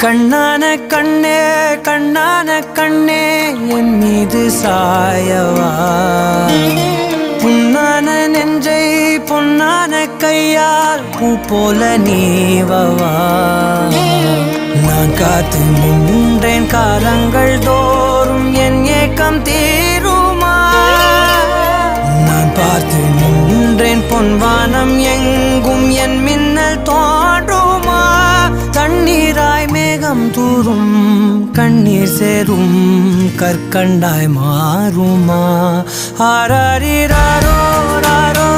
கண்ணான கண்ணே கண்ணான கண்ணே என் மீது சாயவா புண்ணான நெஞ்சை பொன்னான கையால் பூ போல நீவவா நான் காத்து நின்றேன் காலங்கள் தோறும் என் ஏக்கம் தீருமா நான் பார்த்து நின்றேன் பொன்வானம் எங்கும் என் மின்னல் தோன்றுமா தண்ணீராய் மேகம் தூரும் கண்ணீர் சேரும் கற்கண்டாய் மாறுமா ஆராரிராரோ ராரோ